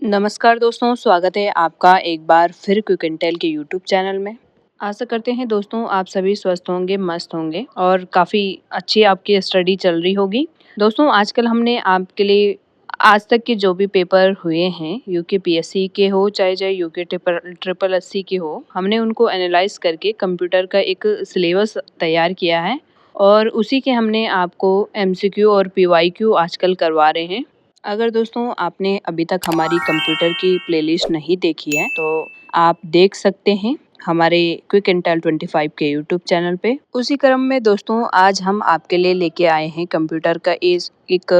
नमस्कार दोस्तों, स्वागत है आपका एक बार फिर क्विक इंटेल के यूट्यूब चैनल में। आशा करते हैं दोस्तों आप सभी स्वस्थ होंगे, मस्त होंगे और काफ़ी अच्छी आपकी स्टडी चल रही होगी। दोस्तों आजकल हमने आपके लिए आज तक के जो भी पेपर हुए हैं, यूके पीएससी के हो चाहे यूके ट्रिपल एससी के हो, हमने उनको एनालाइज करके कंप्यूटर का एक सिलेबस तैयार किया है और उसी के हमने आपको एमसीक्यू और पीवाईक्यू आजकल करवा रहे हैं। अगर दोस्तों आपने अभी तक हमारी कंप्यूटर की प्लेलिस्ट नहीं देखी है तो आप देख सकते हैं हमारे क्विक इंटेल 25 के यूट्यूब चैनल पे। उसी क्रम में दोस्तों आज हम आपके लिए लेके आए हैं कंप्यूटर का एक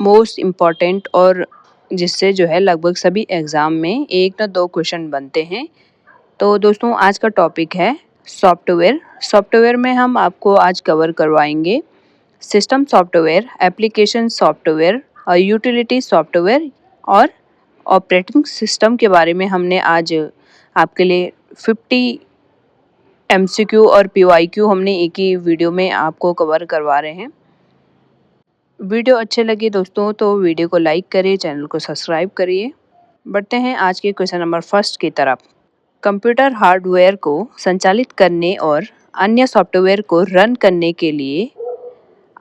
मोस्ट इम्पॉर्टेंट और जिससे जो है लगभग सभी एग्जाम में एक ना दो क्वेश्चन बनते हैं। तो दोस्तों आज का टॉपिक है सॉफ्टवेयर। सॉफ्टवेयर में हम आपको आज कवर करवाएंगे सिस्टम सॉफ्टवेयर, एप्लीकेशन सॉफ्टवेयर और यूटिलिटी सॉफ्टवेयर और ऑपरेटिंग सिस्टम के बारे में हमने आज आपके लिए 50 एमसीक्यू और पीवाईक्यू हमने एक ही वीडियो में आपको कवर करवा रहे हैं। वीडियो अच्छे लगे दोस्तों तो वीडियो को लाइक करिए, चैनल को सब्सक्राइब करिए। बढ़ते हैं आज के क्वेश्चन नंबर फर्स्ट की तरफ। कंप्यूटर हार्डवेयर को संचालित करने और अन्य सॉफ्टवेयर को रन करने के लिए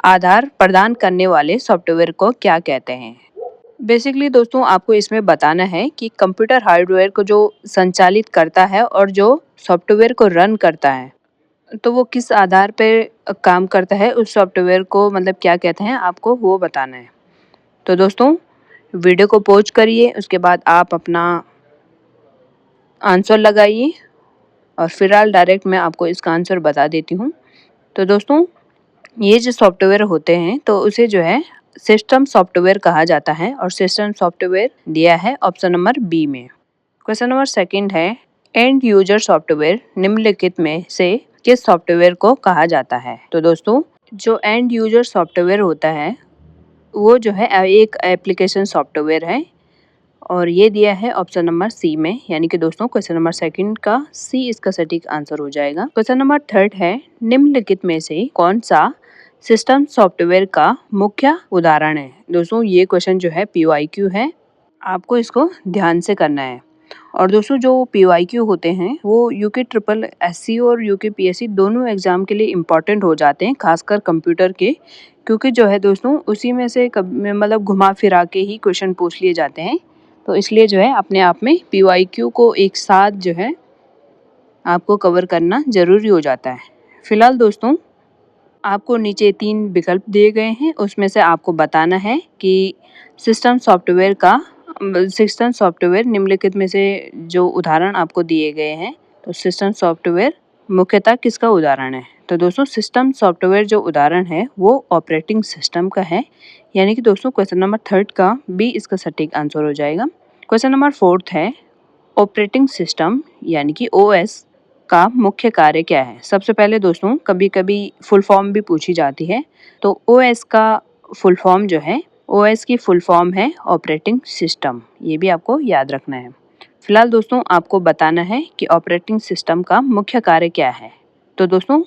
आधार प्रदान करने वाले सॉफ्टवेयर को क्या कहते हैं? बेसिकली दोस्तों आपको इसमें बताना है कि कंप्यूटर हार्डवेयर को जो संचालित करता है और जो सॉफ्टवेयर को रन करता है तो वो किस आधार पर काम करता है, उस सॉफ्टवेयर को मतलब क्या कहते हैं आपको वो बताना है। तो दोस्तों वीडियो को पॉज करिए, उसके बाद आप अपना आंसर लगाइए और फिलहाल डायरेक्ट मैं आपको इसका आंसर बता देती हूँ। तो दोस्तों ये जो सॉफ्टवेयर होते हैं तो उसे जो है सिस्टम सॉफ्टवेयर कहा जाता है और सिस्टम सॉफ्टवेयर दिया है ऑप्शन नंबर बी में। क्वेश्चन नंबर सेकंड है एंड यूजर सॉफ्टवेयर निम्नलिखित में से किस सॉफ्टवेयर को कहा जाता है? तो दोस्तों जो एंड यूजर सॉफ्टवेयर होता है वो जो है एक एप्लीकेशन सॉफ्टवेयर है और ये दिया है ऑप्शन नंबर सी में, यानी कि दोस्तों क्वेश्चन नंबर सेकंड का सी इसका सटीक आंसर हो जाएगा। क्वेश्चन नंबर थर्ड है निम्नलिखित में से कौन सा सिस्टम सॉफ्टवेयर का मुख्य उदाहरण है? दोस्तों ये क्वेश्चन जो है पीवाईक्यू है, आपको इसको ध्यान से करना है। और दोस्तों जो पीवाईक्यू होते हैं वो यूके ट्रिपल एससी और यूके पीएससी दोनों एग्जाम के लिए इम्पॉर्टेंट हो जाते हैं, खासकर कंप्यूटर के, क्योंकि जो है दोस्तों उसी में से मतलब घुमा फिरा के ही क्वेश्चन पूछ लिए जाते हैं। तो इसलिए जो है अपने आप में पीवाईक्यू को एक साथ जो है आपको कवर करना ज़रूरी हो जाता है। फिलहाल दोस्तों आपको नीचे 3 विकल्प दिए गए हैं, उसमें से आपको बताना है कि सिस्टम सॉफ्टवेयर निम्नलिखित में से जो उदाहरण आपको दिए गए हैं तो सिस्टम सॉफ्टवेयर मुख्यतः किसका उदाहरण है? तो दोस्तों सिस्टम सॉफ्टवेयर जो उदाहरण है वो ऑपरेटिंग सिस्टम का है, यानी कि दोस्तों क्वेश्चन नंबर थर्ड का बी इसका सटीक आंसर हो जाएगा। क्वेश्चन नंबर फोर्थ है ऑपरेटिंग सिस्टम यानी कि ओएस का मुख्य कार्य क्या है? सबसे पहले दोस्तों कभी कभी फुल फॉर्म भी पूछी जाती है, तो ओएस का फुल फॉर्म जो है, ओएस की फुल फॉर्म है ऑपरेटिंग सिस्टम, ये भी आपको याद रखना है। फिलहाल दोस्तों आपको बताना है कि ऑपरेटिंग सिस्टम का मुख्य कार्य क्या है। तो दोस्तों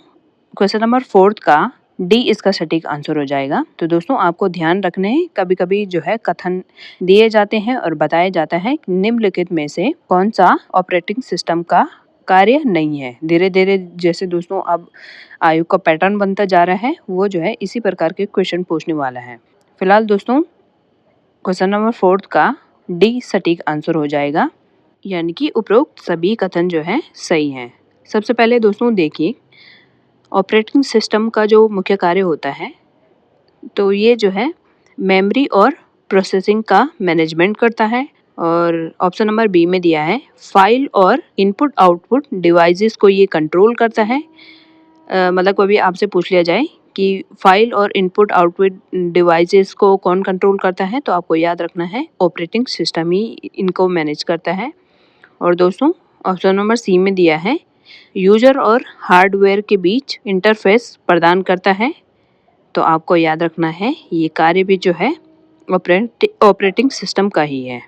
क्वेश्चन नंबर फोर्थ का डी इसका सटीक आंसर हो जाएगा। तो दोस्तों आपको ध्यान रखना है, कभी कभी जो है कथन दिए जाते हैं और बताया जाता है कि निम्नलिखित में से कौन सा ऑपरेटिंग सिस्टम का कार्य नहीं है। धीरे धीरे जैसे दोस्तों अब आयु का पैटर्न बनता जा रहा है वो जो है इसी प्रकार के क्वेश्चन पूछने वाला है। फिलहाल दोस्तों क्वेश्चन नंबर फोर्थ का डी सटीक आंसर हो जाएगा, यानी कि उपरोक्त सभी कथन जो है सही हैं। सबसे पहले दोस्तों देखिए ऑपरेटिंग सिस्टम का जो मुख्य कार्य होता है तो ये जो है मेमोरी और प्रोसेसिंग का मैनेजमेंट करता है और ऑप्शन नंबर बी में दिया है फाइल और इनपुट आउटपुट डिवाइसेस को ये कंट्रोल करता है। मतलब कभी आपसे पूछ लिया जाए कि फाइल और इनपुट आउटपुट डिवाइसेस को कौन कंट्रोल करता है तो आपको याद रखना है ऑपरेटिंग सिस्टम ही इनको मैनेज करता है। और दोस्तों ऑप्शन नंबर सी में दिया है यूजर और हार्डवेयर के बीच इंटरफेस प्रदान करता है, तो आपको याद रखना है ये कार्य भी जो है ऑपरेटिंग सिस्टम का ही है।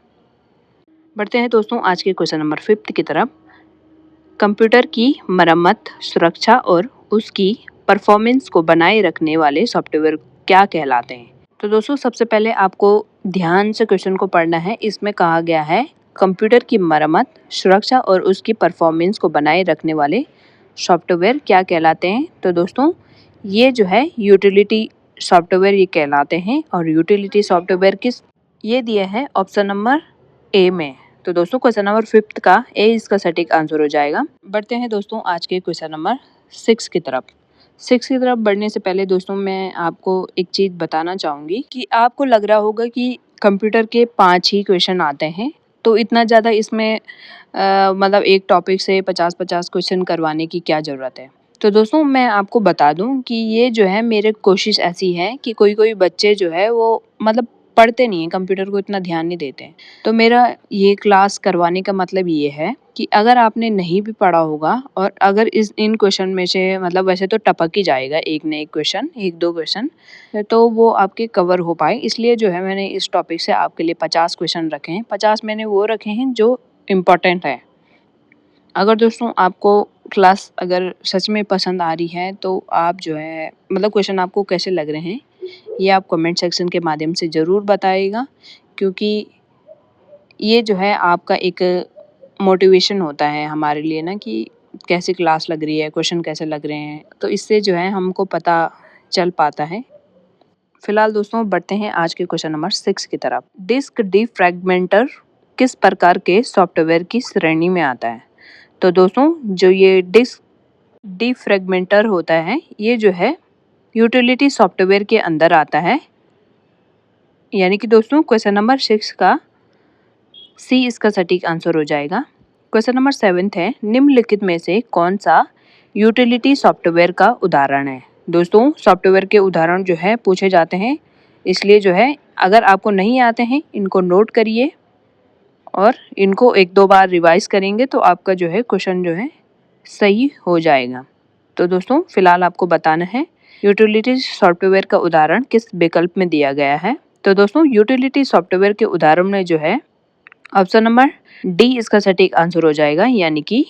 बढ़ते हैं दोस्तों आज के क्वेश्चन नंबर 5 की तरफ। कंप्यूटर की मरम्मत, सुरक्षा और उसकी परफॉर्मेंस को बनाए रखने वाले सॉफ्टवेयर क्या कहलाते हैं? तो दोस्तों सबसे पहले आपको ध्यान से क्वेश्चन को पढ़ना है। इसमें कहा गया है कंप्यूटर की मरम्मत, सुरक्षा और उसकी परफॉर्मेंस को बनाए रखने वाले सॉफ्टवेयर क्या कहलाते हैं। तो दोस्तों ये जो है यूटिलिटी सॉफ्टवेयर ये कहलाते हैं। और यूटिलिटी सॉफ्टवेयर किस ये दिया है ऑप्शन नंबर ए में। तो दोस्तों क्वेश्चन नंबर 5 का ए इसका सटीक आंसर हो जाएगा। बढ़ते हैं दोस्तों आज के क्वेश्चन नंबर 6 की तरफ। 6 की तरफ बढ़ने से पहले दोस्तों मैं आपको एक चीज़ बताना चाहूँगी कि आपको लग रहा होगा कि कंप्यूटर के 5 ही क्वेश्चन आते हैं, तो इतना ज़्यादा इसमें मतलब एक टॉपिक से 50-50 क्वेश्चन करवाने की क्या ज़रूरत है। तो दोस्तों मैं आपको बता दूं कि ये जो है मेरी कोशिश ऐसी है कि कोई बच्चे जो है वो मतलब पढ़ते नहीं हैं, कंप्यूटर को इतना ध्यान नहीं देते हैं। तो मेरा ये क्लास करवाने का मतलब ये है कि अगर आपने नहीं भी पढ़ा होगा और अगर इन क्वेश्चन में से मतलब वैसे तो टपक ही जाएगा एक न एक क्वेश्चन, 1-2 क्वेश्चन, तो वो आपके कवर हो पाए, इसलिए जो है मैंने इस टॉपिक से आपके लिए 50 क्वेश्चन रखे हैं। 50 मैंने वो रखे हैं जो इम्पोर्टेंट है। अगर दोस्तों आपको क्लास अगर सच में पसंद आ रही है तो आप जो है मतलब क्वेश्चन आपको कैसे लग रहे हैं ये आप कमेंट सेक्शन के माध्यम से ज़रूर बताइएगा, क्योंकि ये जो है आपका एक मोटिवेशन होता है हमारे लिए ना कि कैसी क्लास लग रही है, क्वेश्चन कैसे लग रहे हैं, तो इससे जो है हमको पता चल पाता है। फिलहाल दोस्तों बढ़ते हैं आज के क्वेश्चन नंबर 6 की तरफ। डिस्क डिफ्रैगमेंटर किस प्रकार के सॉफ्टवेयर की श्रेणी में आता है। तो दोस्तों जो ये डिस्क डिफ्रैगमेंटर होता है ये जो है यूटिलिटी सॉफ्टवेयर के अंदर आता है। यानी कि दोस्तों क्वेश्चन नंबर 6 का सी इसका सटीक आंसर हो जाएगा। क्वेश्चन नंबर 7 है निम्नलिखित में से कौन सा यूटिलिटी सॉफ्टवेयर का उदाहरण है। दोस्तों सॉफ्टवेयर के उदाहरण जो है पूछे जाते हैं, इसलिए जो है अगर आपको नहीं आते हैं इनको नोट करिए और इनको 1-2 बार रिवाइज करेंगे तो आपका जो है क्वेश्चन जो है सही हो जाएगा। तो दोस्तों फिलहाल आपको बताना है यूटिलिटी सॉफ्टवेयर का उदाहरण किस विकल्प में दिया गया है। तो दोस्तों यूटिलिटी सॉफ्टवेयर के उदाहरण में जो है ऑप्शन नंबर डी इसका सटीक आंसर हो जाएगा, यानी कि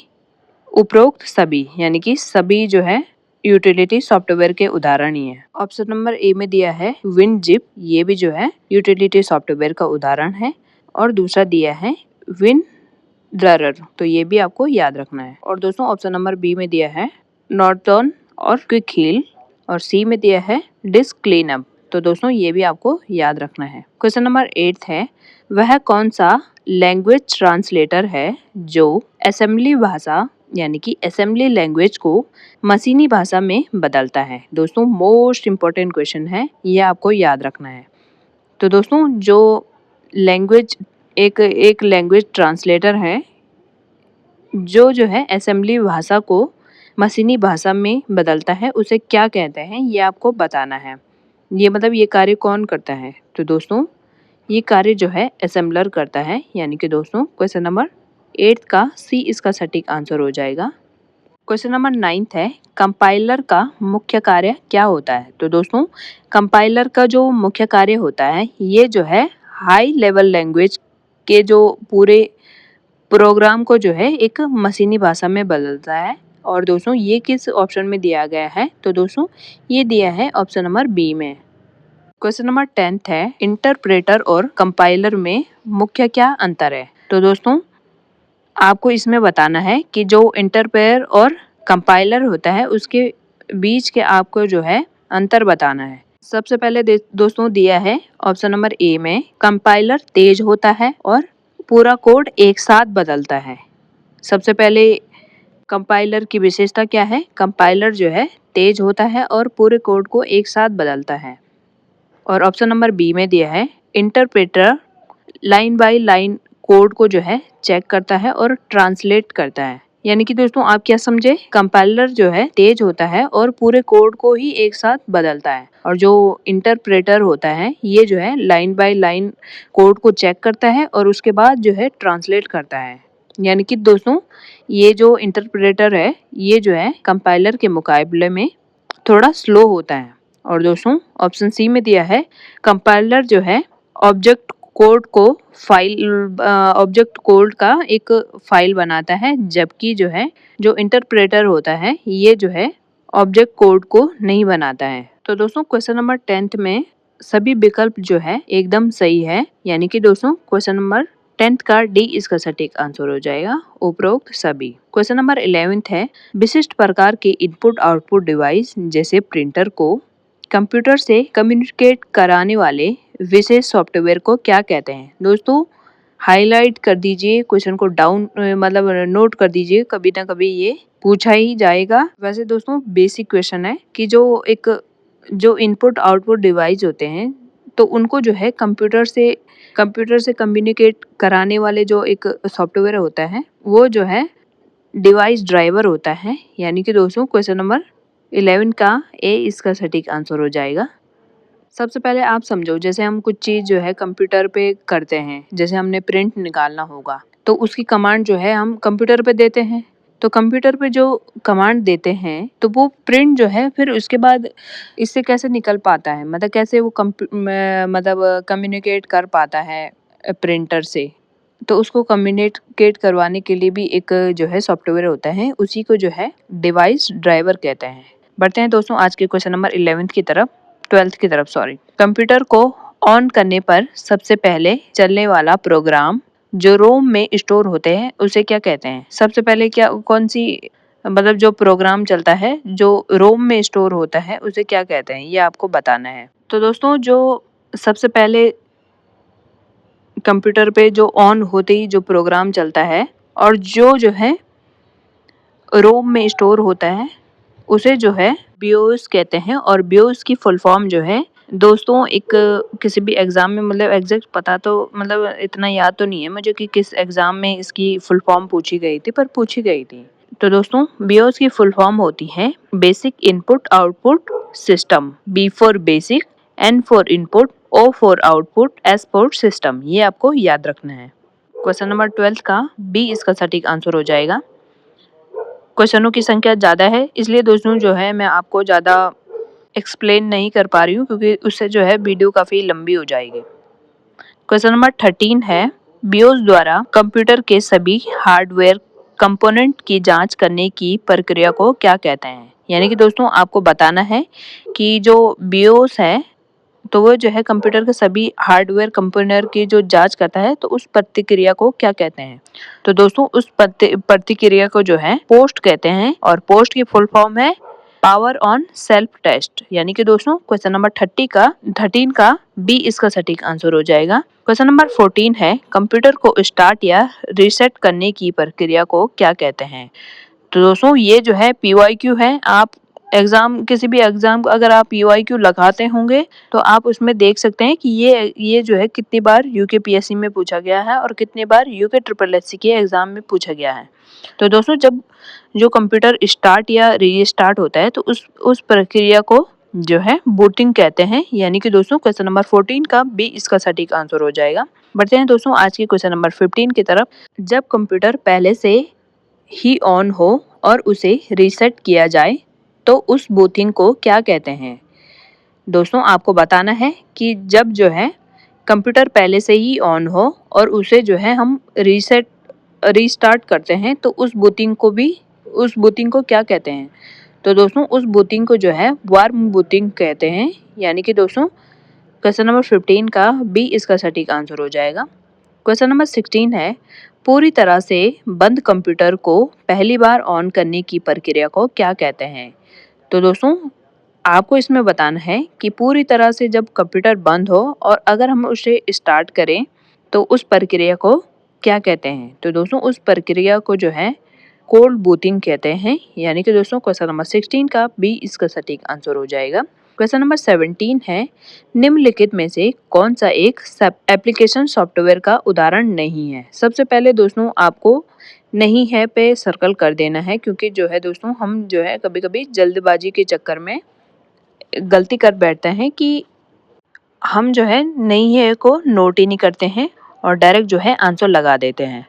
उपरोक्त सभी, यानी कि सभी जो है यूटिलिटी सॉफ्टवेयर के उदाहरण ही है। ऑप्शन नंबर ए में दिया है विनजिप, ये भी जो है यूटिलिटी सॉफ्टवेयर का उदाहरण है। और दूसरा दिया है विनरर, तो ये भी आपको याद रखना है। और दोस्तों ऑप्शन नंबर बी में दिया है नॉर्टन और क्विक हील। और सी में दिया है डिस्क क्लीनअप, तो दोस्तों ये भी आपको याद रखना है। क्वेश्चन नंबर 8 है वह कौन सा लैंग्वेज ट्रांसलेटर है जो असेंबली भाषा यानी कि असेंबली लैंग्वेज को मशीनी भाषा में बदलता है। दोस्तों मोस्ट इम्पोर्टेंट क्वेश्चन है, ये आपको याद रखना है। तो दोस्तों जो लैंग्वेज एक लैंग्वेज ट्रांसलेटर है जो है असेंबली भाषा को मशीनी भाषा में बदलता है, उसे क्या कहते हैं ये आपको बताना है। ये मतलब ये कार्य कौन करता है। तो दोस्तों ये कार्य जो है असेंबलर करता है, यानी कि दोस्तों क्वेश्चन नंबर 8 का सी इसका सटीक आंसर हो जाएगा। क्वेश्चन नंबर 9 है कंपाइलर का मुख्य कार्य क्या होता है। तो दोस्तों कंपाइलर का जो मुख्य कार्य होता है ये जो है हाई लेवल लैंग्वेज के जो पूरे प्रोग्राम को जो है एक मशीनी भाषा में बदलता है। और दोस्तों ये किस ऑप्शन में दिया गया है। तो दोस्तों ये दिया है ऑप्शन नंबर बी में। क्वेश्चन नंबर 10 है इंटरप्रेटर और कंपाइलर में मुख्य क्या अंतर है। तो दोस्तों आपको इसमें बताना है कि जो इंटरप्रेटर और कंपाइलर होता है उसके बीच के आपको जो है अंतर बताना है। सबसे पहले दोस्तों दिया है ऑप्शन नंबर ए में कंपाइलर तेज होता है और पूरा कोड एक साथ बदलता है। सबसे पहले कंपाइलर की विशेषता क्या है, कंपाइलर जो है तेज होता है और पूरे कोड को एक साथ बदलता है। और ऑप्शन नंबर बी में दिया है interpreter line by line code को जो है चेक करता है और ट्रांसलेट करता है। यानी कि दोस्तों आप क्या समझे, कंपाइलर जो है तेज होता है और पूरे कोड को ही एक साथ बदलता है, और जो इंटरप्रेटर होता है ये जो है लाइन बाय लाइन कोड को चेक करता है और उसके बाद जो है ट्रांसलेट करता है। यानी कि दोस्तों ये जो इंटरप्रेटर है ये जो है कंपाइलर के मुकाबले में थोड़ा स्लो होता है। और दोस्तों ऑप्शन सी में दिया है कंपाइलर जो है ऑब्जेक्ट कोड का एक फाइल बनाता है, जबकि जो है जो इंटरप्रेटर होता है ये जो है ऑब्जेक्ट कोड को नहीं बनाता है। तो दोस्तों क्वेश्चन नंबर 10 में सभी विकल्प जो है एकदम सही है, यानी कि दोस्तों क्वेश्चन नंबर 10th का डी इसका सटीक आंसर हो जाएगा, उपरोक्त सभी। क्वेश्चन नंबर 11th है, विशिष्ट प्रकार के इनपुट आउटपुट डिवाइस जैसे प्रिंटर को कंप्यूटर से कम्युनिकेट कराने वाले विशेष सॉफ्टवेयर को क्या कहते हैं। दोस्तों हाईलाइट कर दीजिए, क्वेश्चन को डाउन मतलब नोट कर दीजिए, कभी ना कभी ये पूछा ही जाएगा। वैसे दोस्तों बेसिक क्वेश्चन है कि जो इनपुट आउटपुट डिवाइस होते हैं तो उनको जो है कंप्यूटर से कम्युनिकेट कराने वाले जो एक सॉफ्टवेयर होता है वो जो है डिवाइस ड्राइवर होता है, यानी कि दोस्तों क्वेश्चन नंबर 11 का ए इसका सटीक आंसर हो जाएगा। सबसे पहले आप समझो, जैसे हम कुछ चीज़ जो है कंप्यूटर पे करते हैं, जैसे हमने प्रिंट निकालना होगा तो उसकी कमांड जो है हम कंप्यूटर पे देते हैं, तो कंप्यूटर पे जो कमांड देते हैं तो वो प्रिंट जो है फिर उसके बाद इससे कैसे निकल पाता है, मतलब कैसे वो मतलब कम्युनिकेट कर पाता है प्रिंटर से। तो उसको कम्युनिकेट करवाने के लिए भी एक जो है सॉफ्टवेयर होता है, उसी को जो है डिवाइस ड्राइवर कहते हैं। बढ़ते हैं दोस्तों आज के क्वेश्चन नंबर 11th की तरफ, 12th की तरफ सॉरी। कंप्यूटर को ऑन करने पर सबसे पहले चलने वाला प्रोग्राम जो रोम में स्टोर होते हैं उसे क्या कहते हैं। सबसे पहले कौन सी मतलब जो प्रोग्राम चलता है जो रोम में स्टोर होता है उसे क्या कहते हैं, ये आपको बताना है। तो दोस्तों जो सबसे पहले कंप्यूटर पे जो ऑन होते ही जो प्रोग्राम चलता है और जो है रोम में स्टोर होता है उसे जो है बियोस कहते हैं। और बियोस की फुल फॉर्म जो है दोस्तों, एक किसी भी एग्जाम में मतलब एग्जैक्ट पता तो मतलब इतना याद तो नहीं है मुझे कि किस एग्जाम में इसकी फुल फॉर्म पूछी गई थी, पर पूछी गई थी। तो दोस्तों बियोस की फुल फॉर्म होती है basic input output system, B for basic, N for input, O for output, S for system. ये आपको याद रखना है। क्वेश्चन नंबर 12 का बी इसका सटीक आंसर हो जाएगा। क्वेश्चनों की संख्या ज़्यादा है इसलिए दोस्तों जो है मैं आपको ज़्यादा एक्सप्लेन नहीं कर पा रही हूँ क्योंकि उससे जो है वीडियो काफ़ी लंबी हो जाएगी। क्वेश्चन नंबर 13 है, बियोस द्वारा कंप्यूटर के सभी हार्डवेयर कंपोनेंट की जांच करने की प्रक्रिया को क्या कहते हैं। यानी कि दोस्तों आपको बताना है कि जो बियोस है तो वो जो है कंप्यूटर के सभी हार्डवेयर कंपोनेंट की जो जांच करता है तो उस प्रतिक्रिया को क्या कहते हैं। तो दोस्तों उस प्रतिक्रिया को जो है पोस्ट कहते हैं और पोस्ट की फुल फॉर्म है पावर ऑन सेल्फ टेस्ट। यानी कि दोस्तों क्वेश्चन नंबर 13 का बी इसका सटीक आंसर हो जाएगा। क्वेश्चन नंबर 14 है, कंप्यूटर को स्टार्ट या रीसेट करने की प्रक्रिया को क्या कहते हैं। तो दोस्तों ये जो है PYQ है। आप किसी भी एग्जाम अगर आप PYQ लगाते होंगे तो आप उसमें देख सकते हैं कि ये जो है कितनी बार UKPSC में पूछा गया है और कितनी बार UKSSC के एग्जाम में पूछा गया है। तो दोस्तों जब जो कंप्यूटर स्टार्ट या रीस्टार्ट होता है तो उस प्रक्रिया को जो है बूटिंग कहते हैं। यानी कि दोस्तों क्वेश्चन नंबर 14 का बी इसका सटीक आंसर हो जाएगा। बढ़ते हैं दोस्तों आज की क्वेश्चन नंबर 15 की तरफ। जब कंप्यूटर पहले से ही ऑन हो और उसे रीसेट किया जाए तो उस बूटिंग को क्या कहते हैं। दोस्तों आपको बताना है कि जब जो है कंप्यूटर पहले से ही ऑन हो और उसे जो है हम रीस्टार्ट करते हैं तो उस बूटिंग को क्या कहते हैं। तो दोस्तों उस बूटिंग को जो है वार्म बूटिंग कहते हैं। यानी कि दोस्तों क्वेश्चन नंबर 15 का बी इसका सटीक आंसर हो जाएगा। क्वेश्चन नंबर 16 है, पूरी तरह से बंद कंप्यूटर को पहली बार ऑन करने की प्रक्रिया को क्या कहते हैं। तो दोस्तों आपको इसमें बताना है कि पूरी तरह से जब कंप्यूटर बंद हो और अगर हम उसे स्टार्ट करें तो उस प्रक्रिया को क्या कहते हैं। तो दोस्तों उस प्रक्रिया को जो है कोल्ड बूटिंग कहते हैं। यानी कि दोस्तों क्वेश्चन नंबर 16 का बी इसका सटीक आंसर हो जाएगा। क्वेश्चन नंबर 17 है, निम्नलिखित में से कौन सा एक एप्लीकेशन सॉफ्टवेयर का उदाहरण नहीं है। सबसे पहले दोस्तों आपको नहीं है पे सर्कल कर देना है क्योंकि जो है दोस्तों हम जो है कभी कभी जल्दबाजी के चक्कर में गलती कर बैठते हैं कि हम जो है नहीं है को नोट ही नहीं करते हैं और डायरेक्ट जो है आंसर लगा देते हैं।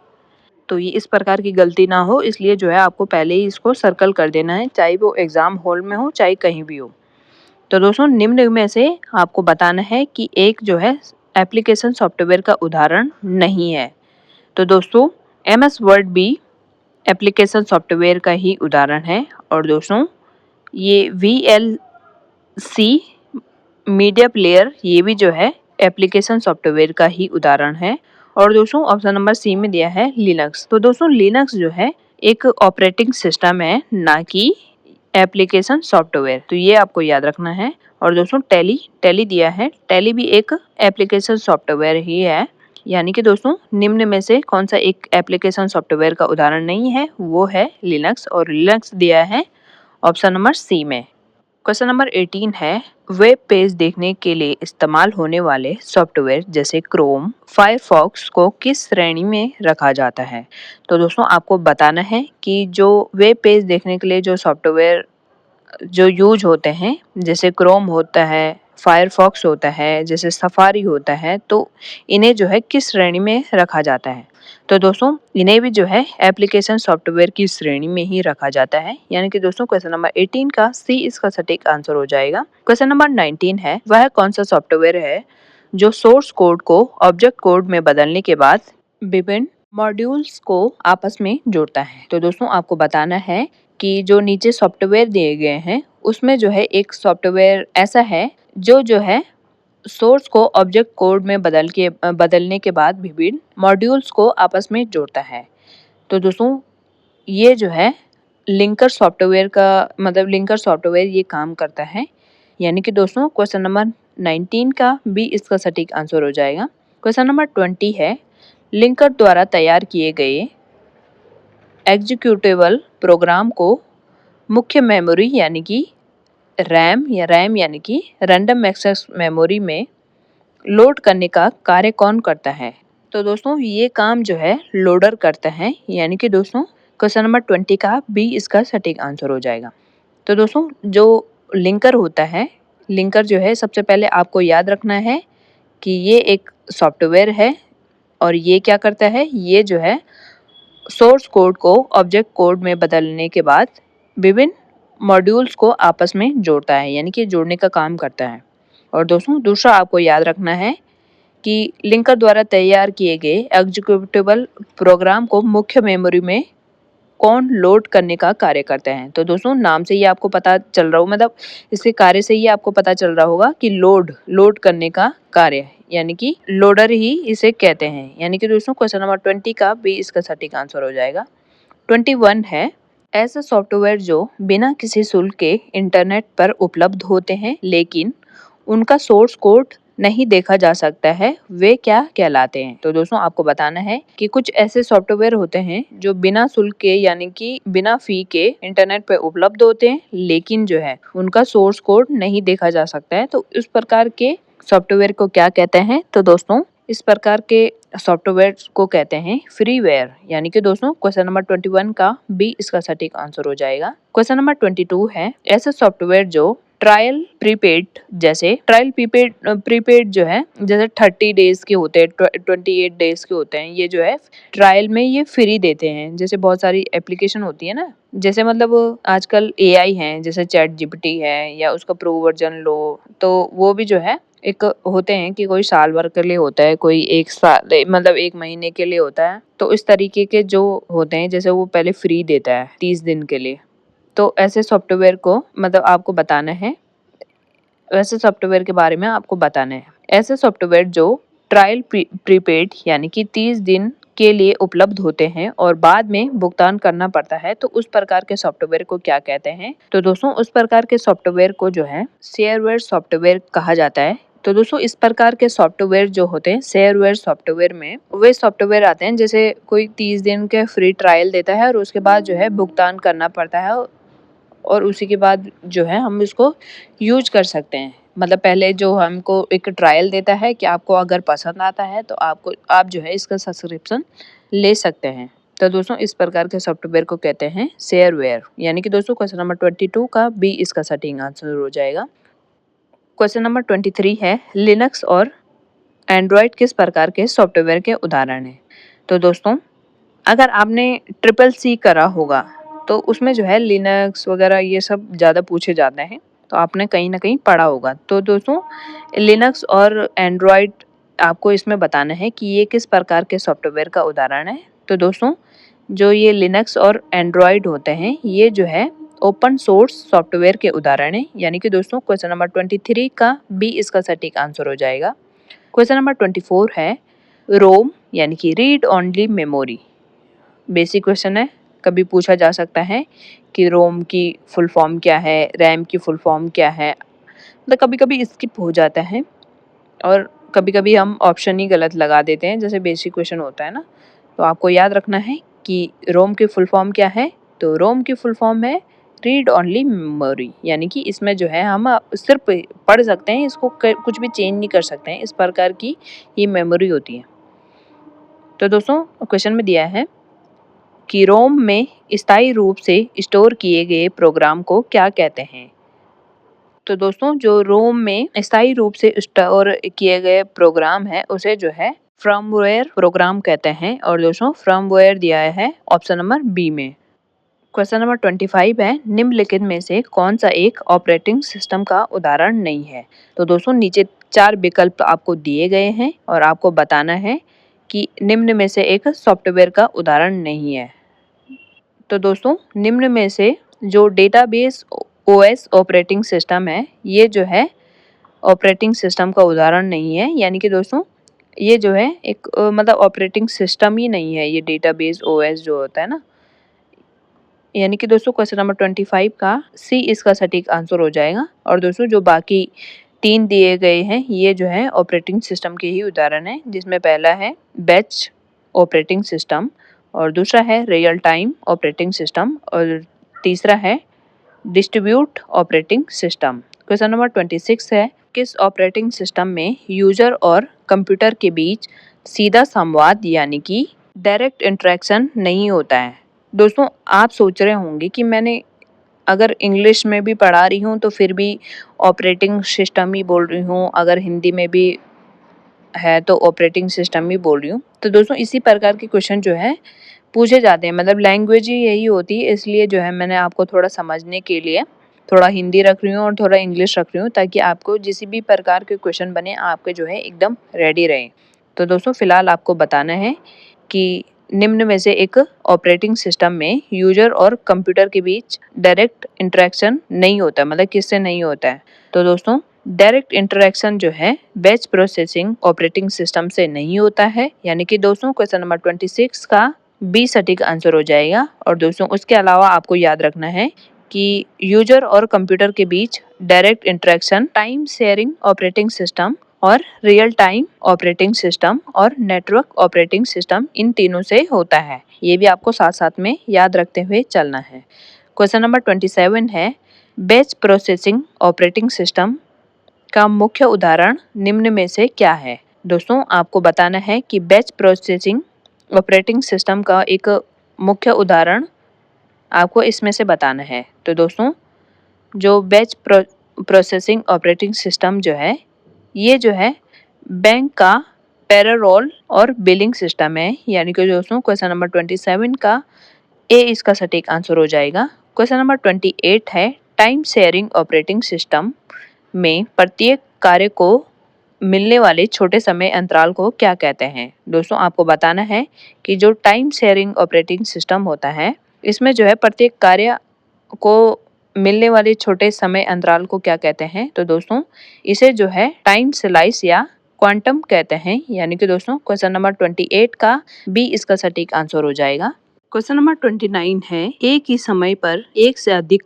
तो ये इस प्रकार की गलती ना हो इसलिए जो है आपको पहले ही इसको सर्कल कर देना है, चाहे वो एग्जाम हॉल में हो चाहे कहीं भी हो। तो दोस्तों निम्न में से आपको बताना है कि एक जो है एप्लीकेशन सॉफ्टवेयर का उदाहरण नहीं है। तो दोस्तों MS वर्ड भी एप्लीकेशन सॉफ्टवेयर का ही उदाहरण है और दोस्तों ये VLC मीडिया प्लेयर ये भी जो है एप्लीकेशन सॉफ्टवेयर का ही उदाहरण है। और दोस्तों ऑप्शन नंबर सी में दिया है लिनक्स। तो दोस्तों लिनक्स जो है एक ऑपरेटिंग सिस्टम है, ना कि एप्लीकेशन सॉफ्टवेयर, तो ये आपको याद रखना है। और दोस्तों टैली टैली दिया है, टैली भी एक एप्लीकेशन सॉफ्टवेयर ही है। यानी कि दोस्तों निम्न में से कौन सा एक एप्लीकेशन सॉफ्टवेयर का उदाहरण नहीं है, वो है लिनक्स, और लिनक्स दिया है ऑप्शन नंबर सी में। क्वेश्चन नंबर 18 है, वेब पेज देखने के लिए इस्तेमाल होने वाले सॉफ्टवेयर जैसे क्रोम, फायरफॉक्स को किस श्रेणी में रखा जाता है? तो दोस्तों आपको बताना है कि जो वेब पेज देखने के लिए जो सॉफ्टवेयर जो यूज होते हैं, जैसे क्रोम होता है, फायरफॉक्स होता है, जैसे सफारी होता है, तो इन्हें जो है किस श्रेणी में रखा जाता है? तो दोस्तों इन्हें भी जो है एप्लीकेशन सॉफ्टवेयर की श्रेणी में ही रखा जाता है। यानी कि दोस्तों क्वेश्चन नंबर 18 का सी इसका सटीक आंसर हो जाएगा। क्वेश्चन नंबर 19 है, वह कौन सा सॉफ्टवेयर है जो सोर्स कोड को ऑब्जेक्ट कोड में बदलने के बाद विभिन्न मॉड्यूल्स को आपस में जोड़ता है? तो दोस्तों आपको बताना है कि जो नीचे सॉफ्टवेयर दिए गए हैं उसमें जो है एक सॉफ्टवेयर ऐसा है जो है सोर्स को ऑब्जेक्ट कोड में बदलने के बाद विभिन्न मॉड्यूल्स को आपस में जोड़ता है। तो दोस्तों ये जो है लिंकर सॉफ्टवेयर का मतलब लिंकर सॉफ्टवेयर ये काम करता है। यानी कि दोस्तों क्वेश्चन नंबर 19 का भी इसका सटीक आंसर हो जाएगा। क्वेश्चन नंबर 20 है, लिंकर द्वारा तैयार किए गए एग्जीक्यूटेबल प्रोग्राम को मुख्य मेमोरी यानी कि रैम यानी कि रैंडम एक्सेस मेमोरी में लोड करने का कार्य कौन करता है? तो दोस्तों ये काम जो है लोडर करता है। यानी कि दोस्तों क्वेश्चन नंबर 20 का भी इसका सटीक आंसर हो जाएगा। तो दोस्तों जो लिंकर होता है, लिंकर जो है सबसे पहले आपको याद रखना है कि ये एक सॉफ्टवेयर है और ये क्या करता है, ये जो है सोर्स कोड को ऑब्जेक्ट कोड में बदलने के बाद विभिन्न मॉड्यूल्स को आपस में जोड़ता है, यानी कि जोड़ने का काम करता है। और दोस्तों दूसरा आपको याद रखना है कि लिंकर द्वारा तैयार किए गए एग्जीक्यूटेबल प्रोग्राम को मुख्य मेमोरी में कौन लोड करने का कार्य करते हैं? तो दोस्तों नाम से ही आपको पता चल रहा हो, मतलब इसके कार्य से ही आपको पता चल रहा होगा कि लोड करने का कार्य, यानी कि लोडर ही इसे कहते हैं। यानी कि दोस्तों क्वेश्चन नंबर 20 का भी इसका सटीक आंसर हो जाएगा। 21 है, ऐसे सॉफ्टवेयर जो बिना किसी शुल्क के इंटरनेट पर उपलब्ध होते हैं लेकिन उनका सोर्स कोड नहीं देखा जा सकता है, वे क्या कहलाते हैं? तो दोस्तों आपको बताना है कि कुछ ऐसे सॉफ्टवेयर होते हैं जो बिना शुल्क के यानी कि बिना फी के इंटरनेट पे उपलब्ध होते हैं लेकिन जो है उनका सोर्स कोड नहीं देखा जा सकता है। तो इस प्रकार के सॉफ्टवेयर को क्या कहते हैं? तो दोस्तों इस प्रकार के सॉफ्टवेयर को कहते हैं फ्रीवेयर। यानी कि दोस्तों क्वेश्चन नंबर 21 का भी इसका सटीक आंसर हो जाएगा। क्वेश्चन नंबर 22 है, ऐसे सॉफ्टवेयर जो ट्रायल प्रीपेड जो है जैसे 30 डेज के होते हैं, 28 डेज के होते हैं, ये जो है ट्रायल में ये फ्री देते हैं। जैसे बहुत सारी एप्लीकेशन होती है ना, जैसे मतलब आजकल एआई है, जैसे चैट जीपीटी है या उसका प्रो वर्जन लो, तो वो भी जो है एक होते हैं कि कोई साल भर के लिए होता है, कोई एक साल मतलब 1 महीने के लिए होता है। तो इस तरीके के जो होते हैं जैसे वो पहले फ्री देता है 30 दिन के लिए। तो ऐसे सॉफ्टवेयर को मतलब आपको बताना है, ऐसे सॉफ्टवेयर के बारे में आपको बताना है। ऐसे सॉफ्टवेयर जो ट्रायल प्रीपेड यानी कि 30 दिन के लिए उपलब्ध होते हैं और बाद में भुगतान करना पड़ता है, तो उस प्रकार के सॉफ्टवेयर को क्या कहते हैं? तो दोस्तों उस प्रकार के सॉफ्टवेयर को जो है शेयरवेयर सॉफ्टवेयर कहा जाता है। तो दोस्तों इस प्रकार के सॉफ्टवेयर जो होते हैं शेयरवेयर सॉफ्टवेयर में वे सॉफ्टवेयर आते हैं जैसे कोई 30 दिन के फ्री ट्रायल देता है और उसके बाद जो है भुगतान करना पड़ता है और उसी के बाद जो है हम इसको यूज कर सकते हैं। मतलब पहले जो हमको एक ट्रायल देता है कि आपको अगर पसंद आता है तो आप जो है इसका सब्सक्रिप्शन ले सकते हैं। तो दोस्तों इस प्रकार के सॉफ्टवेयर को कहते हैं शेयरवेयर। यानी कि दोस्तों क्वेश्चन नंबर 22 का भी इसका सटीक आंसर हो जाएगा। क्वेश्चन नंबर 23 है, लिनक्स और एंड्रॉयड किस प्रकार के सॉफ्टवेयर के उदाहरण हैं? तो दोस्तों अगर आपने ट्रिपल सी करा होगा तो उसमें जो है लिनक्स वगैरह ये सब ज़्यादा पूछे जाते हैं, तो आपने कहीं ना कहीं पढ़ा होगा। तो दोस्तों लिनक्स और एंड्रॉयड आपको इसमें बताना है कि ये किस प्रकार के सॉफ्टवेयर का उदाहरण है। तो दोस्तों जो ये लिनक्स और एंड्रॉयड होते हैं ये जो है ओपन सोर्स सॉफ्टवेयर के उदाहरण है, यानी कि दोस्तों क्वेश्चन नंबर 23 का बी इसका सटीक आंसर हो जाएगा। क्वेश्चन नंबर 24 है रोम यानी कि read only memory. Basic question है, कभी पूछा जा सकता है कि रोम की फुल फॉर्म क्या है, रैम की फुल फॉर्म क्या है। मतलब कभी कभी स्किप हो जाता है और कभी कभी हम ऑप्शन ही गलत लगा देते हैं, जैसे बेसिक क्वेश्चन होता है ना। तो आपको याद रखना है कि रोम की फुल फॉर्म क्या है। तो रोम की फुल फॉर्म है रीड ओनली मेमोरी, यानी कि इसमें जो है हम सिर्फ पढ़ सकते हैं, इसको कुछ भी चेंज नहीं कर सकते हैं, इस प्रकार की ये मेमोरी होती है। तो दोस्तों क्वेश्चन में दिया है कि रोम में स्थायी रूप से स्टोर किए गए प्रोग्राम को क्या कहते हैं। तो दोस्तों जो रोम में स्थायी रूप से स्टोर किए गए प्रोग्राम है उसे जो है फर्मवेयर प्रोग्राम कहते हैं। और दोस्तों फर्मवेयर दिया है ऑप्शन नंबर बी में। क्वेश्चन नंबर 25 है निम्नलिखित में से कौन सा एक ऑपरेटिंग सिस्टम का उदाहरण नहीं है। तो दोस्तों नीचे 4 विकल्प आपको दिए गए हैं और आपको बताना है कि निम्न में से एक सॉफ्टवेयर का उदाहरण नहीं है। तो दोस्तों निम्न में से जो डेटाबेस ओएस ऑपरेटिंग सिस्टम है, ये जो है ऑपरेटिंग सिस्टम का उदाहरण नहीं है, यानी कि दोस्तों ये जो है एक मतलब ऑपरेटिंग सिस्टम ही नहीं है, ये डेटाबेस ओएस जो होता है ना। यानी कि दोस्तों क्वेश्चन नंबर 25 का सी इसका सटीक आंसर हो जाएगा। और दोस्तों जो बाकी 3 दिए गए हैं ये जो है ऑपरेटिंग सिस्टम के ही उदाहरण है, जिसमें पहला है बैच ऑपरेटिंग सिस्टम और दूसरा है रियल टाइम ऑपरेटिंग सिस्टम और तीसरा है distribute operating system. Question number 26 है किस ऑपरेटिंग सिस्टम में यूजर और कंप्यूटर के बीच सीधा संवाद यानी कि डायरेक्ट इंटरेक्शन नहीं होता है। दोस्तों आप सोच रहे होंगे कि मैंने अगर इंग्लिश में भी पढ़ा रही हूँ तो फिर भी ऑपरेटिंग सिस्टम ही बोल रही हूँ, अगर हिंदी में भी है तो ऑपरेटिंग सिस्टम ही बोल रही हूँ। तो दोस्तों इसी प्रकार के क्वेश्चन जो है पूछे जाते हैं, मतलब लैंग्वेज ही यही होती है, इसलिए जो है मैंने आपको थोड़ा समझने के लिए थोड़ा हिंदी रख रही हूँ और थोड़ा इंग्लिश रख रही हूँ, ताकि आपको जिस भी प्रकार के क्वेश्चन बने आपके जो है एकदम रेडी रहे। तो दोस्तों फिलहाल आपको बताना है कि निम्न में से एक ऑपरेटिंग सिस्टम में यूजर और कंप्यूटर के बीच डायरेक्ट इंटरेक्शन नहीं होता, मतलब किससे नहीं होता है। तो दोस्तों डायरेक्ट इंटरेक्शन जो है बैच प्रोसेसिंग ऑपरेटिंग सिस्टम से नहीं होता है, यानी कि दोस्तों क्वेश्चन नंबर 26 का बी सटीक आंसर हो जाएगा। और दोस्तों उसके अलावा आपको याद रखना है कि यूजर और कंप्यूटर के बीच direct interaction time sharing operating system और रियल टाइम ऑपरेटिंग सिस्टम और नेटवर्क ऑपरेटिंग सिस्टम, इन तीनों से होता है। ये भी आपको साथ साथ में याद रखते हुए चलना है। क्वेश्चन नंबर 27 है बैच प्रोसेसिंग ऑपरेटिंग सिस्टम का मुख्य उदाहरण निम्न में से क्या है। दोस्तों आपको बताना है कि बैच प्रोसेसिंग ऑपरेटिंग सिस्टम का एक मुख्य उदाहरण आपको इसमें से बताना है। तो दोस्तों जो बैच प्रोसेसिंग ऑपरेटिंग सिस्टम जो है ये जो है बैंक का पेरोल और बिलिंग सिस्टम है, यानी कि दोस्तों क्वेश्चन नंबर 27 का ए इसका सटीक आंसर हो जाएगा। क्वेश्चन नंबर 28 है टाइम शेयरिंग ऑपरेटिंग सिस्टम में प्रत्येक कार्य को मिलने वाले छोटे समय अंतराल को क्या कहते हैं। दोस्तों आपको बताना है कि जो टाइम शेयरिंग ऑपरेटिंग सिस्टम होता है इसमें जो है प्रत्येक कार्य को मिलने वाले छोटे समय अंतराल को क्या कहते हैं। तो दोस्तों इसे जो है टाइम स्लाइस या क्वांटम कहते हैं, यानी कि दोस्तों क्वेश्चन नंबर 28 का बी इसका सटीक आंसर हो जाएगा। क्वेश्चन नंबर 29 है एक ही समय पर एक से अधिक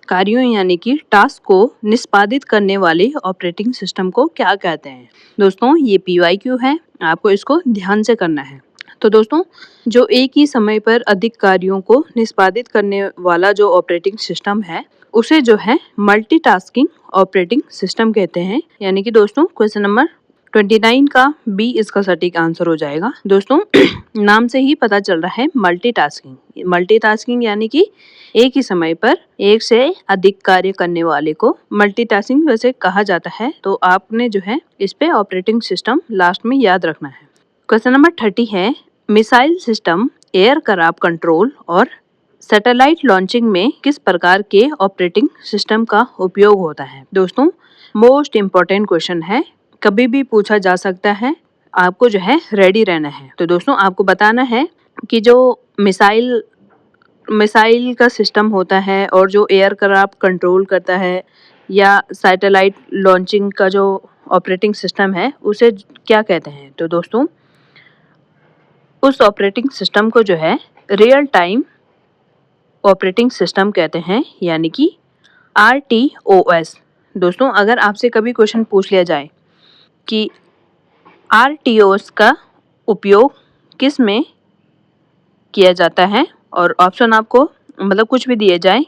कार्यों यानी कि टास्क को निष्पादित करने वाले ऑपरेटिंग सिस्टम को क्या कहते हैं। दोस्तों ये PYQ है, आपको इसको ध्यान से करना है। तो दोस्तों जो एक ही समय पर अधिक कार्यों को निष्पादित करने वाला जो ऑपरेटिंग सिस्टम है उसे जो है मल्टीटास्किंग ऑपरेटिंग सिस्टम कहते हैं, यानी कि दोस्तों क्वेश्चन नंबर 29 का बी इसका सटीक आंसर हो जाएगा। दोस्तों नाम से ही पता चल रहा है मल्टीटास्किंग यानी कि एक ही समय पर एक से अधिक कार्य करने वाले को मल्टीटास्किंग वैसे कहा जाता है। तो आपने जो है इस पे ऑपरेटिंग सिस्टम लास्ट में याद रखना है। क्वेश्चन नंबर 30 है मिसाइल सिस्टम, एयरक्राफ्ट कंट्रोल और सैटेलाइट लॉन्चिंग में किस प्रकार के ऑपरेटिंग सिस्टम का उपयोग होता है। दोस्तों मोस्ट इम्पोर्टेंट क्वेश्चन है, कभी भी पूछा जा सकता है, आपको जो है रेडी रहना है। तो दोस्तों आपको बताना है कि जो मिसाइल मिसाइल का सिस्टम होता है और जो एयरक्राफ्ट कंट्रोल करता है या सैटेलाइट लॉन्चिंग का जो ऑपरेटिंग सिस्टम है उसे क्या कहते हैं? तो दोस्तों उस ऑपरेटिंग सिस्टम को जो है रियल टाइम ऑपरेटिंग सिस्टम कहते हैं, यानी कि RTOS। दोस्तों अगर आपसे कभी क्वेश्चन पूछ लिया जाए कि RTOS का उपयोग किस में किया जाता है और ऑप्शन आपको मतलब कुछ भी दिए जाए,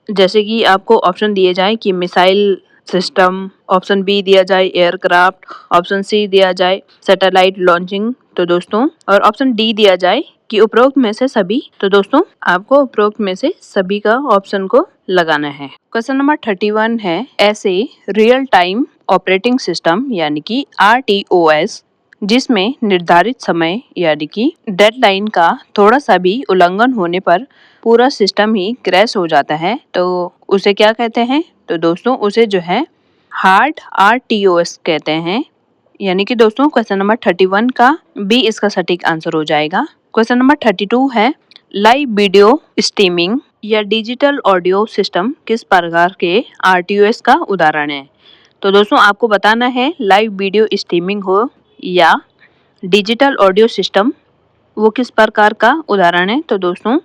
जैसे कि आपको ऑप्शन दिए जाए कि मिसाइल सिस्टम, ऑप्शन बी दिया जाए एयरक्राफ्ट, ऑप्शन सी दिया जाए सैटेलाइट लॉन्चिंग तो दोस्तों और ऑप्शन डी दिया जाए कि उपरोक्त में से सभी, तो दोस्तों आपको उपरोक्त में से सभी का ऑप्शन को लगाना है। क्वेश्चन नंबर 31 है, ऐसे रियल टाइम ऑपरेटिंग सिस्टम यानी कि RTOS जिसमें निर्धारित समय यानी कि डेडलाइन का थोड़ा सा भी उल्लंघन होने पर पूरा सिस्टम ही क्रैश हो जाता है, तो उसे क्या कहते हैं? तो दोस्तों उसे जो है हार्ड RTOS कहते हैं। यानी कि दोस्तों क्वेश्चन नंबर 31 का बी इसका सटीक आंसर हो जाएगा। क्वेश्चन नंबर 32 है, लाइव वीडियो स्ट्रीमिंग या डिजिटल ऑडियो सिस्टम किस प्रकार के RTOS का उदाहरण है? तो दोस्तों आपको बताना है लाइव वीडियो स्ट्रीमिंग हो या डिजिटल ऑडियो सिस्टम वो किस प्रकार का उदाहरण है? तो दोस्तों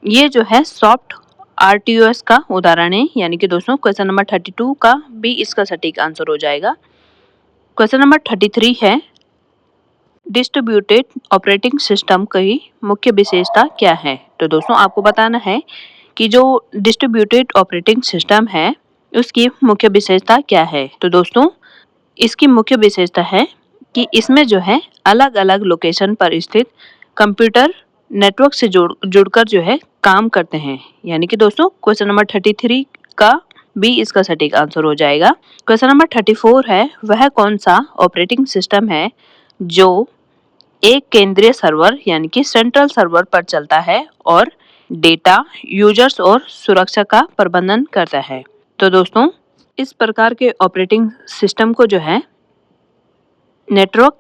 ये जो है सॉफ्ट RTOS का उदाहरण है, यानी कि दोस्तों क्वेश्चन नंबर 32 का बी इसका सटीक आंसर हो जाएगा। क्वेश्चन नंबर 33 है, डिस्ट्रीब्यूटेड ऑपरेटिंग सिस्टम की मुख्य विशेषता क्या है? तो दोस्तों आपको बताना है कि जो डिस्ट्रीब्यूटेड ऑपरेटिंग सिस्टम है उसकी मुख्य विशेषता क्या है? तो दोस्तों इसकी मुख्य विशेषता है कि इसमें जो है अलग अलग लोकेशन पर स्थित कंप्यूटर नेटवर्क से जुड़कर जो है काम करते हैं, यानी कि दोस्तों क्वेश्चन नंबर 33 का बी इसका सटीक आंसर हो जाएगा। क्वेश्चन नंबर 34 है, वह कौन सा ऑपरेटिंग सिस्टम है जो एक केंद्रीय सर्वर यानी कि सेंट्रल सर्वर पर चलता है और डेटा, यूजर्स और सुरक्षा का प्रबंधन करता है? तो दोस्तों इस प्रकार के ऑपरेटिंग सिस्टम को जो है नेटवर्क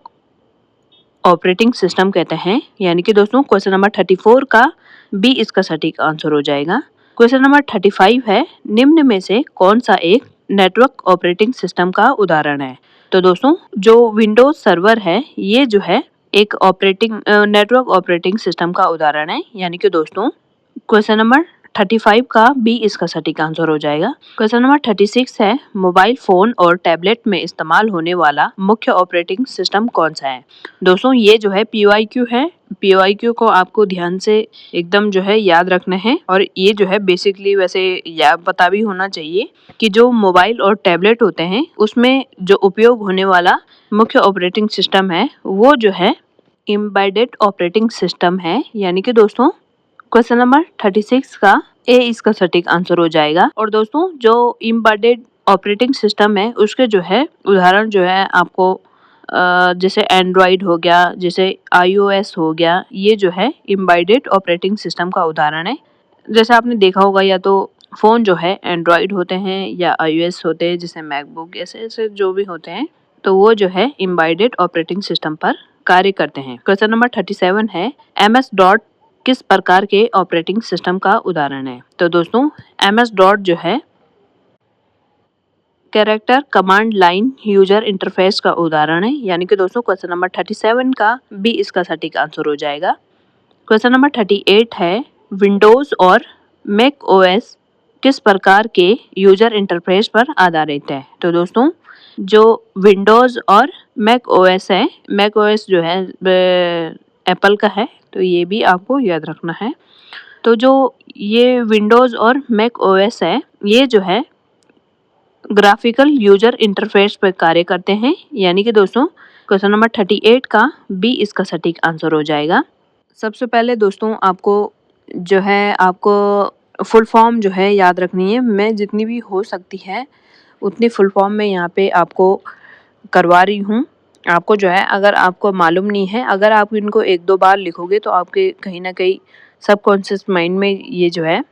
ऑपरेटिंग सिस्टम कहते हैं, यानी कि दोस्तों क्वेश्चन नंबर 34 का बी इसका सटीक आंसर हो जाएगा। क्वेश्चन नंबर 35 है, निम्न में से कौन सा एक नेटवर्क ऑपरेटिंग सिस्टम का उदाहरण है? तो दोस्तों जो विंडोज सर्वर है ये जो है एक नेटवर्क ऑपरेटिंग सिस्टम का उदाहरण है, यानी कि दोस्तों क्वेश्चन नंबर 35 का बी इसका सटीक आंसर हो जाएगा। क्वेश्चन नंबर 36 है, मोबाइल फोन और टैबलेट में इस्तेमाल होने वाला मुख्य ऑपरेटिंग सिस्टम कौन सा है? दोस्तों ये जो है POIQ है। POIQ को आपको ध्यान से एकदम जो है याद रखना है और ये जो है बेसिकली वैसे पता भी होना चाहिए कि जो मोबाइल और टैबलेट होते हैं उसमें जो उपयोग होने वाला मुख्य ऑपरेटिंग सिस्टम है वो जो है एम्बेडेड ऑपरेटिंग सिस्टम है, यानी कि दोस्तों क्वेश्चन नंबर 36 का ए इसका सटीक आंसर हो जाएगा। और दोस्तों जो एम्बेडेड ऑपरेटिंग सिस्टम है उसके जो है उदाहरण जो है आपको जैसे एंड्रॉइड हो गया, जैसे iOS हो गया, ये जो है एम्बेडेड ऑपरेटिंग सिस्टम का उदाहरण है। जैसे आपने देखा होगा या तो फ़ोन जो है एंड्रॉइड होते हैं या iOS होते हैं, जैसे मैकबुक ऐसे ऐसे जो भी होते हैं, तो वो जो है एम्बेडेड ऑपरेटिंग सिस्टम पर कार्य करते हैं। क्वेश्चन नंबर 37 है, MS डॉट किस प्रकार के ऑपरेटिंग सिस्टम का उदाहरण है? तो दोस्तों MS डॉट जो है character command line user interface का उदाहरण है, यानी कि दोस्तों क्वेश्चन नंबर 37 का बी इसका सटीक आंसर हो जाएगा। क्वेश्चन नंबर 38 है, विंडोज और मैक OS किस प्रकार के यूजर इंटरफेस पर आधारित है? तो दोस्तों जो विंडोज और मैक OS है, मैक OS जो है एप्पल का है, तो ये भी आपको याद रखना है। तो जो ये विंडोज और मैक OS है ये जो है ग्राफिकल यूजर इंटरफेस पर कार्य करते हैं, यानी कि दोस्तों क्वेश्चन नंबर 38 का बी इसका सटीक आंसर हो जाएगा। सबसे पहले दोस्तों आपको जो है आपको फुल फॉर्म जो है याद रखनी है। मैं जितनी भी हो सकती है उतनी फुल फॉर्म में यहाँ पे आपको करवा रही हूँ। आपको जो है अगर आपको मालूम नहीं है, अगर आप इनको एक दो बार लिखोगे तो आपके कहीं ना कहीं सबकॉन्शियस माइंड में ये जो है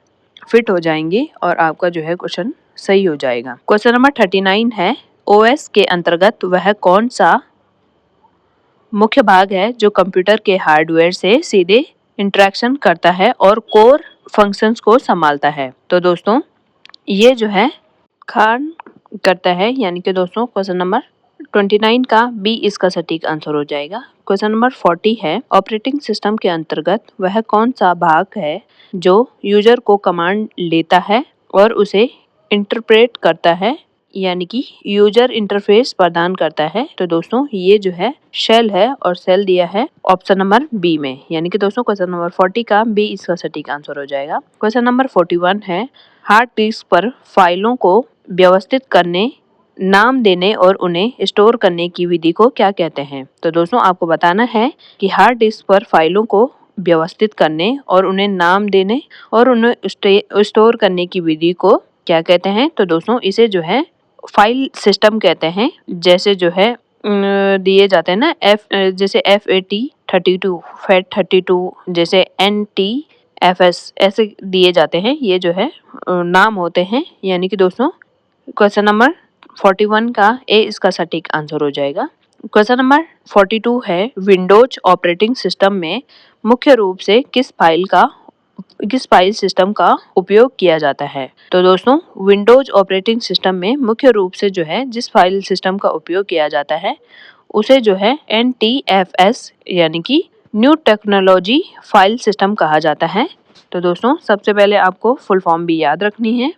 फिट हो जाएंगी और आपका जो है क्वेश्चन सही हो जाएगा। क्वेश्चन नंबर 39 है, OS के अंतर्गत वह कौन सा मुख्य भाग है जो कंप्यूटर के हार्डवेयर से सीधे इंटरेक्शन करता है और कोर फंक्शंस को संभालता है। तो दोस्तों ये जो है खान करता है, यानी कि दोस्तों क्वेश्चन नंबर 29 का बी इसका सटीक आंसर हो जाएगा। क्वेश्चन नंबर 40 है, ऑपरेटिंग सिस्टम के अंतर्गत वह कौन सा भाग है जो यूजर को कमांड लेता है और उसे इंटरप्रेट करता है, यानी कि यूजर इंटरफेस प्रदान करता है। तो दोस्तों ये जो है शेल है और सेल दिया है ऑप्शन नंबर बी में, यानी कि दोस्तों क्वेश्चन नंबर 40 का बी इसका सटीक आंसर हो जाएगा। क्वेश्चन नंबर 41 है, हार्ड डिस्क पर फाइलों को व्यवस्थित करने, नाम देने और उन्हें स्टोर करने की विधि को क्या कहते हैं। तो दोस्तों आपको बताना है कि हार्ड डिस्क पर फाइलों को व्यवस्थित करने और उन्हें नाम देने और उन्हें स्टोर करने की विधि को क्या कहते हैं। तो दोस्तों इसे जो है फाइल सिस्टम कहते हैं। जैसे जो है दिए जाते हैं ना जैसे FAT32, FAT32, जैसे NTFS ऐसे दिए जाते हैं, ये जो है नाम होते हैं। यानी कि दोस्तों क्वेश्चन नंबर 41 का ए इसका सटीक आंसर हो जाएगा। क्वेश्चन नंबर 42 है, विंडोज ऑपरेटिंग सिस्टम में मुख्य रूप से किस फाइल सिस्टम का उपयोग किया जाता है। तो दोस्तों विंडोज ऑपरेटिंग सिस्टम में मुख्य रूप से जो है जिस फाइल सिस्टम का उपयोग किया जाता है उसे जो है NTFS यानी कि न्यू टेक्नोलॉजी फाइल सिस्टम कहा जाता है। तो दोस्तों सबसे पहले आपको फुल फॉर्म भी याद रखनी है।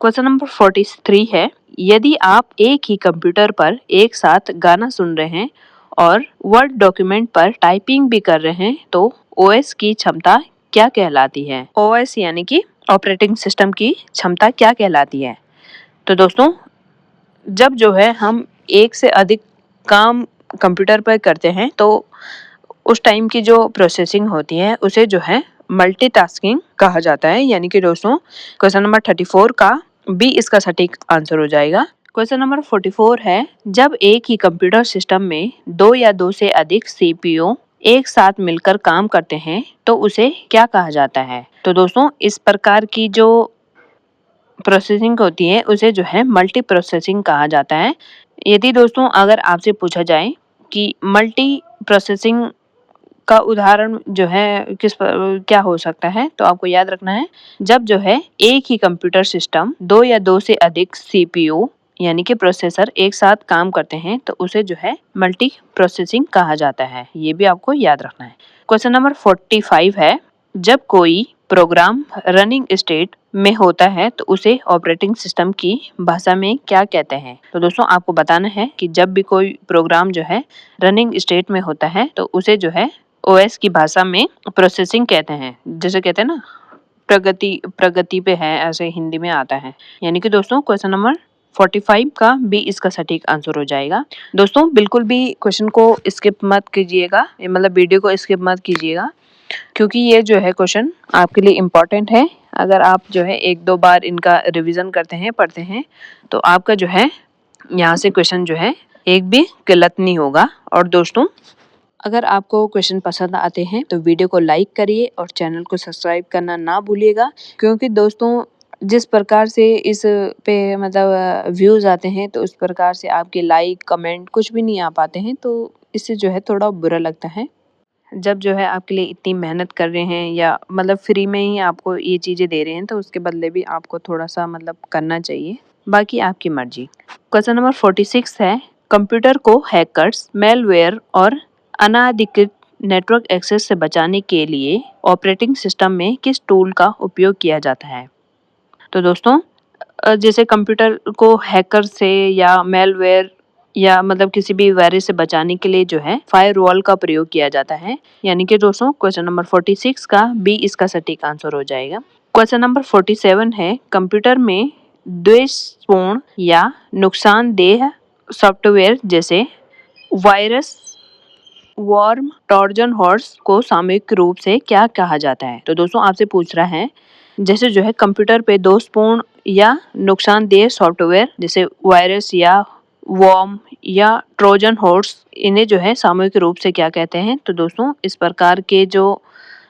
क्वेश्चन नंबर 43 है, यदि आप एक ही कंप्यूटर पर एक साथ गाना सुन रहे हैं और वर्ड डॉक्यूमेंट पर टाइपिंग भी कर रहे हैं तो OS की क्षमता क्या कहलाती है। OS यानी कि ऑपरेटिंग सिस्टम की क्षमता क्या कहलाती है। तो दोस्तों जब जो है हम एक से अधिक काम कंप्यूटर पर करते हैं तो उस टाइम की जो प्रोसेसिंग होती है उसे जो है मल्टीटास्किंग कहा जाता है। यानी कि दोस्तों क्वेश्चन नंबर 34 का बी इसका सटीक आंसर हो जाएगा। क्वेश्चन नंबर 44 है, जब एक ही कंप्यूटर सिस्टम में दो या दो से अधिक CPU एक साथ मिलकर काम करते हैं तो उसे क्या कहा जाता है। तो दोस्तों इस प्रकार की जो प्रोसेसिंग होती है उसे जो है मल्टी प्रोसेसिंग कहा जाता है। यदि दोस्तों अगर आपसे पूछा जाए कि मल्टी प्रोसेसिंग का उदाहरण जो है क्या हो सकता है, तो आपको याद रखना है जब जो है एक ही कंप्यूटर सिस्टम दो या दो से अधिक CPU यानी कि प्रोसेसर एक साथ काम करते हैं तो उसे जो है मल्टी प्रोसेसिंग कहा जाता है। ये भी आपको याद रखना है। क्वेश्चन नंबर 45 है, जब कोई प्रोग्राम रनिंग स्टेट में होता है तो उसे ऑपरेटिंग सिस्टम की भाषा में क्या कहते हैं। तो दोस्तों आपको बताना है कि जब भी कोई प्रोग्राम जो है रनिंग स्टेट में होता है तो उसे जो है OS की भाषा में प्रोसेसिंग कहते हैं। जैसे कहते हैं ना प्रगति पे है, ऐसे हिंदी में आता है। यानी कि दोस्तों क्वेश्चन नंबर 45 का बी इसका सटीक आंसर हो जाएगा। दोस्तों बिल्कुल भी क्वेश्चन को स्किप मत कीजिएगा, मतलब वीडियो को स्किप मत कीजिएगा, क्योंकि ये जो है क्वेश्चन आपके लिए इम्पोर्टेंट है। अगर आप जो है एक दो बार इनका रिवीजन करते हैं, पढ़ते हैं, तो आपका जो है यहाँ से क्वेश्चन जो है एक भी गलत नहीं होगा। और दोस्तों अगर आपको क्वेश्चन पसंद आते हैं तो वीडियो को लाइक करिए और चैनल को सब्सक्राइब करना ना भूलिएगा, क्योंकि दोस्तों जिस प्रकार से इस पे मतलब व्यूज़ आते हैं तो उस प्रकार से आपके लाइक कमेंट कुछ भी नहीं आ पाते हैं, तो इससे जो है थोड़ा बुरा लगता है। जब जो है आपके लिए इतनी मेहनत कर रहे हैं या मतलब फ्री में ही आपको ये चीज़ें दे रहे हैं तो उसके बदले भी आपको थोड़ा सा मतलब करना चाहिए, बाकी आपकी मर्जी। क्वेश्चन नंबर 46 है, कंप्यूटर को हैकर्स, मेलवेयर और अनाधिकृत नेटवर्क एक्सेस से बचाने के लिए ऑपरेटिंग सिस्टम में किस टूल का उपयोग किया जाता है। तो दोस्तों जैसे कंप्यूटर को हैकर से या मेलवेयर या मतलब किसी भी वायरस से बचाने के लिए जो है फायरवॉल का प्रयोग किया जाता है। यानी कि दोस्तों क्वेश्चन नंबर 46 का बी इसका सटीक आंसर हो जाएगा। क्वेश्चन नंबर 47 है, कंप्यूटर में द्वेषपूर्ण या नुकसानदेह सॉफ्टवेयर जैसे वायरस, वर्म, ट्रोजन हॉर्स को सामूहिक रूप से क्या कहा जाता है। तो दोस्तों आपसे पूछ रहा है जैसे जो है कंप्यूटर पे दोषपूर्ण या नुकसानदेह सॉफ्टवेयर जैसे वायरस या वर्म या ट्रोजन हॉर्स, इन्हें जो है सामूहिक रूप से क्या कहते हैं। तो दोस्तों इस प्रकार के जो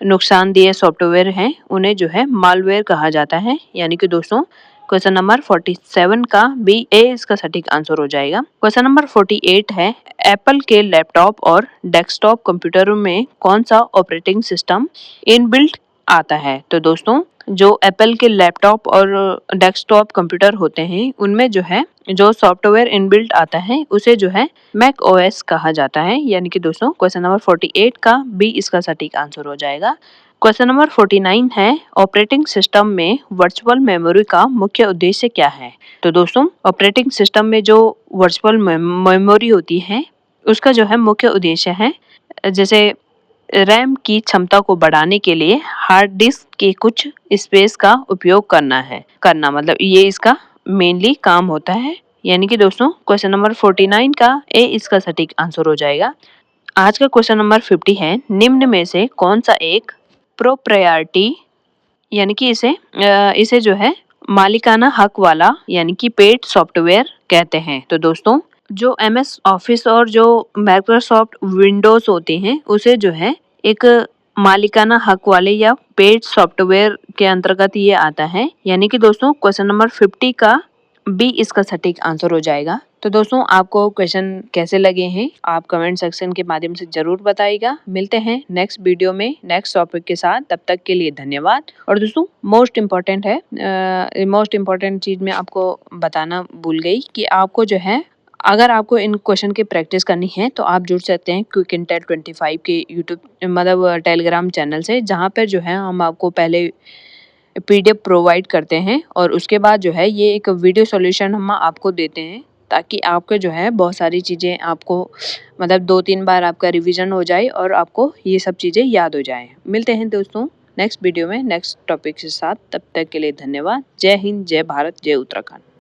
नुकसानदेह सॉफ्टवेयर हैं उन्हें जो है मालवेयर कहा जाता है। यानी कि दोस्तों क्वेश्चन नंबर 47 का बी ए इसका सटीक आंसर हो जाएगा। क्वेश्चन नंबर 48 है, एप्पल के लैपटॉप और डेस्कटॉप कंप्यूटरों में कौन सा ऑपरेटिंग सिस्टम इनबिल्ट आता है? तो दोस्तों जो एप्पल के लैपटॉप और डेस्कटॉप कंप्यूटर होते हैं उनमें जो है जो सॉफ्टवेयर इनबिल्ट आता है उसे जो है मैक ओएस कहा जाता है। यानी कि दोस्तों क्वेश्चन नंबर 48 का बी इसका सटीक आंसर हो जाएगा। क्वेश्चन नंबर 49 है, ऑपरेटिंग सिस्टम में वर्चुअल मेमोरी का मुख्य उद्देश्य क्या है? तो दोस्तों ऑपरेटिंग सिस्टम में जो वर्चुअल मेमोरी होती है उसका जो है मुख्य उद्देश्य है जैसे रैम की क्षमता को बढ़ाने के लिए हार्ड डिस्क के कुछ स्पेस का उपयोग करना मतलब ये इसका मेनली काम होता है। यानी कि दोस्तों क्वेश्चन नंबर 49 का ए इसका सटीक आंसर हो जाएगा। आज का क्वेश्चन नंबर 50 है, निम्न में से कौन सा एक प्रोप्रायरिटी यानी कि इसे जो है मालिकाना हक वाला यानी कि पेड सॉफ्टवेयर कहते हैं? तो दोस्तों जो एमएस ऑफिस और जो माइक्रोसॉफ्ट विंडोज होते हैं उसे जो है एक मालिकाना हक वाले या पेड सॉफ्टवेयर के अंतर्गत ये आता है। यानी कि दोस्तों क्वेश्चन नंबर 50 का बी इसका सटीक आंसर हो जाएगा। तो दोस्तों आपको क्वेश्चन कैसे लगे हैं आप कमेंट सेक्शन के माध्यम से जरूर बताइएगा। मिलते हैं नेक्स्ट वीडियो में नेक्स्ट टॉपिक के साथ, तब तक के लिए धन्यवाद। और दोस्तों मोस्ट इम्पॉर्टेंट चीज मैं आपको बताना भूल गई कि आपको जो है अगर आपको इन क्वेश्चन की प्रैक्टिस करनी है तो आप जुड़ सकते हैं क्विक इंटेल 25 के यूट्यूब मतलब टेलीग्राम चैनल से, जहाँ पर जो है हम आपको पहले पीडीएफ प्रोवाइड करते हैं और उसके बाद जो है ये एक वीडियो सॉल्यूशन हम आपको देते हैं ताकि आपके जो है बहुत सारी चीज़ें आपको मतलब 2-3 बार आपका रिवीजन हो जाए और आपको ये सब चीज़ें याद हो जाएं। मिलते हैं दोस्तों नेक्स्ट वीडियो में नेक्स्ट टॉपिक के साथ, तब तक के लिए धन्यवाद। जय हिंद, जय भारत, जय उत्तराखंड।